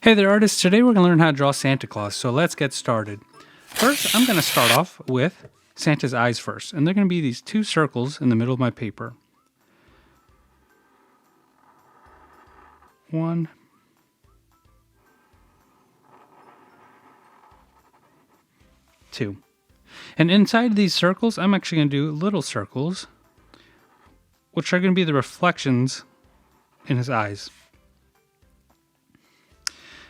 Hey there, artists. Today we're going to learn how to draw Santa Claus, so let's get started. First, I'm going to start off with Santa's eyes first, and they're going to be these two circles in the middle of my paper. 1, 2. And inside these circles, I'm actually going to do little circles, which are going to be the reflections in his eyes.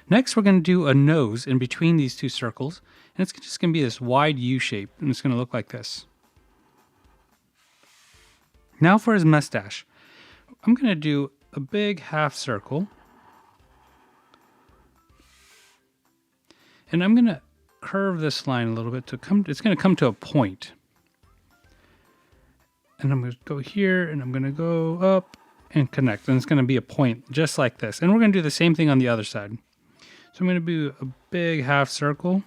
Next, we're going to do a nose in between these two circles, and it's just going to be this wide U shape, and it's going to look like this. Now for his mustache. I'm going to do a big half circle, and I'm going to curve this line a little bit it's going to come to a point. And I'm going to go here, and I'm going to go up and connect, and it's going to be a point just like this. And we're going to do the same thing on the other side. So I'm going to do a big half circle.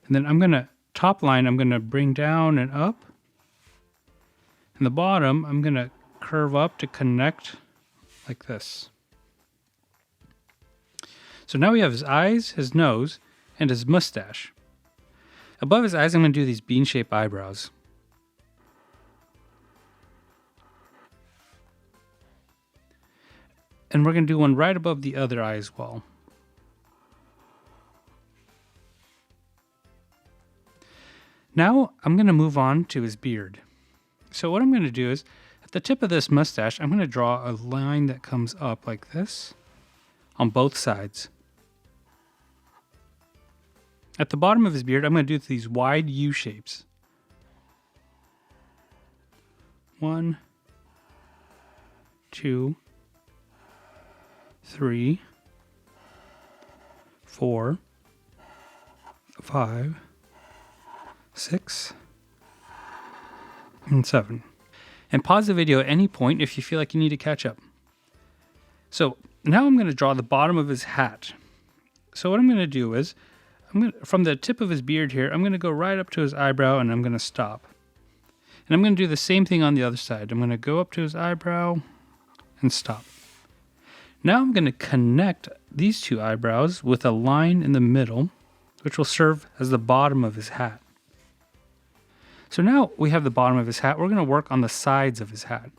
And then I'm going to, top line, I'm going to bring down and up. And the bottom, I'm going to curve up to connect like this. So now we have his eyes, his nose, and his mustache. Above his eyes, I'm going to do these bean-shaped eyebrows. And we're going to do one right above the other eye as well. Now I'm going to move on to his beard. So what I'm going to do is, at the tip of this mustache, I'm going to draw a line that comes up like this on both sides. At the bottom of his beard, I'm going to do these wide U shapes. 1, 2, 3, 4, 5, 6, and 7. And pause the video at any point if you feel like you need to catch up. So now I'm going to draw the bottom of his hat. So what I'm going to do is, from the tip of his beard here, I'm going to go right up to his eyebrow and I'm going to stop. And I'm going to do the same thing on the other side. I'm going to go up to his eyebrow and stop. Now I'm going to connect these two eyebrows with a line in the middle, which will serve as the bottom of his hat. So now we have the bottom of his hat. We're going to work on the sides of his hat.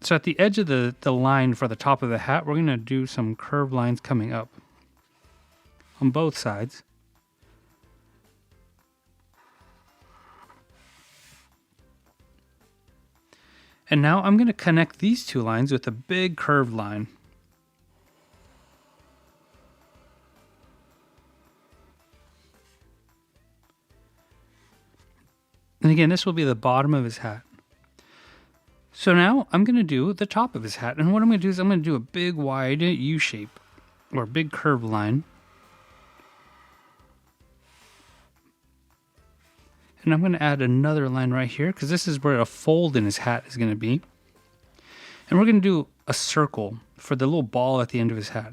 So at the edge of the line for the top of the hat, we're going to do some curved lines coming up on both sides. And now I'm going to connect these two lines with a big curved line. And again, this will be the bottom of his hat. So now I'm going to do the top of his hat. And what I'm going to do is I'm going to do a big wide U shape or big curved line. And I'm going to add another line right here because this is where a fold in his hat is going to be. And we're going to do a circle for the little ball at the end of his hat.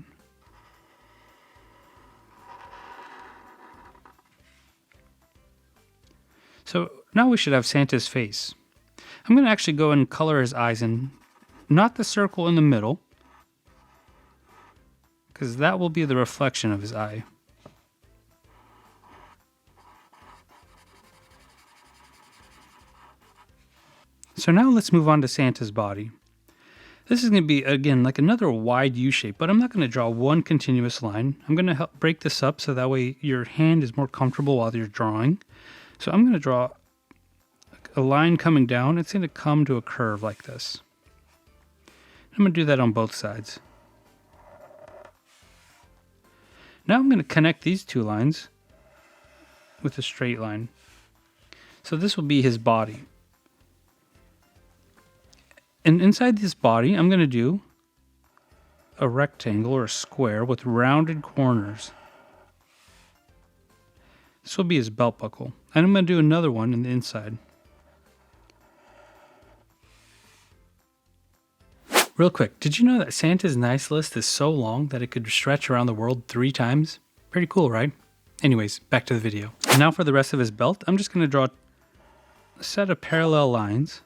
So now we should have Santa's face. I'm going to actually go and color his eyes in, not the circle in the middle, because that will be the reflection of his eye. So now let's move on to Santa's body. This is going to be, again, like another wide U shape, but I'm not going to draw one continuous line. I'm going to help break this up so that way your hand is more comfortable while you're drawing. So I'm going to draw a line coming down. It's going to come to a curve like this. I'm going to do that on both sides. Now I'm going to connect these two lines with a straight line. So this will be his body. And inside this body, I'm going to do a rectangle or a square with rounded corners. This will be his belt buckle. And I'm going to do another one in the inside. Real quick, did you know that Santa's nice list is so long that it could stretch around the world 3 times? Pretty cool, right? Anyways, back to the video. And now for the rest of his belt, I'm just going to draw a set of parallel lines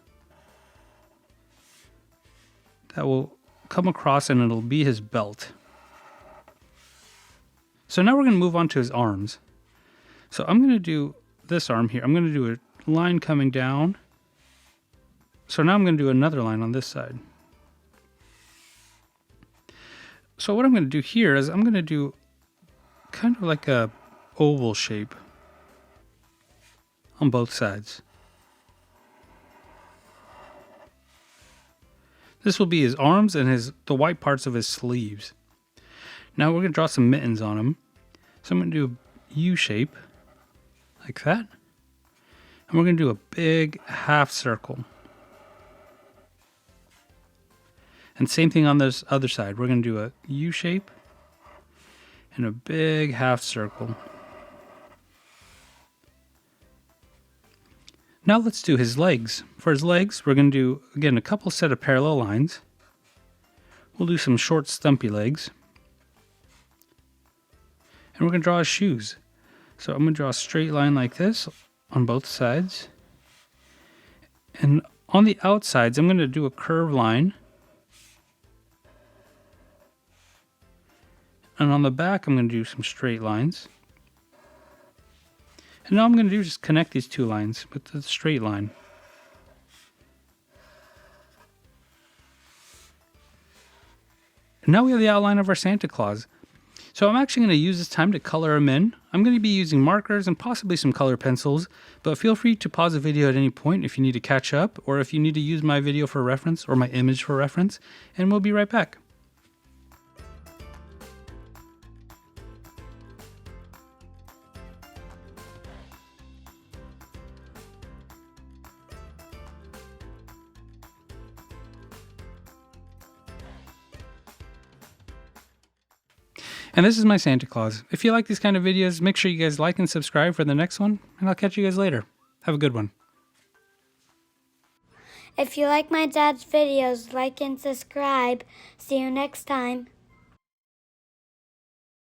that will come across and it'll be his belt. So now we're going to move on to his arms. So I'm going to do this arm here. I'm going to do a line coming down. So now I'm going to do another line on this side. So what I'm going to do here is I'm going to do kind of like a oval shape on both sides. This will be his arms and the white parts of his sleeves. Now we're going to draw some mittens on him. So I'm going to do a U shape like that. And we're going to do a big half circle. And same thing on this other side. We're going to do a U shape and a big half circle. Now let's do his legs. For his legs, we're going to do, again, a couple set of parallel lines. We'll do some short, stumpy legs. And we're going to draw his shoes. So I'm going to draw a straight line like this on both sides. And on the outsides, I'm going to do a curved line. And on the back, I'm going to do some straight lines. And all I'm going to do is just connect these two lines with the straight line. And now we have the outline of our Santa Claus. So I'm actually going to use this time to color him in. I'm going to be using markers and possibly some color pencils, but feel free to pause the video at any point if you need to catch up or if you need to use my video for reference or my image for reference, and we'll be right back. And this is my Santa Claus. If you like these kind of videos, make sure you guys like and subscribe for the next one, and I'll catch you guys later. Have a good one. If you like my dad's videos, like and subscribe. See you next time.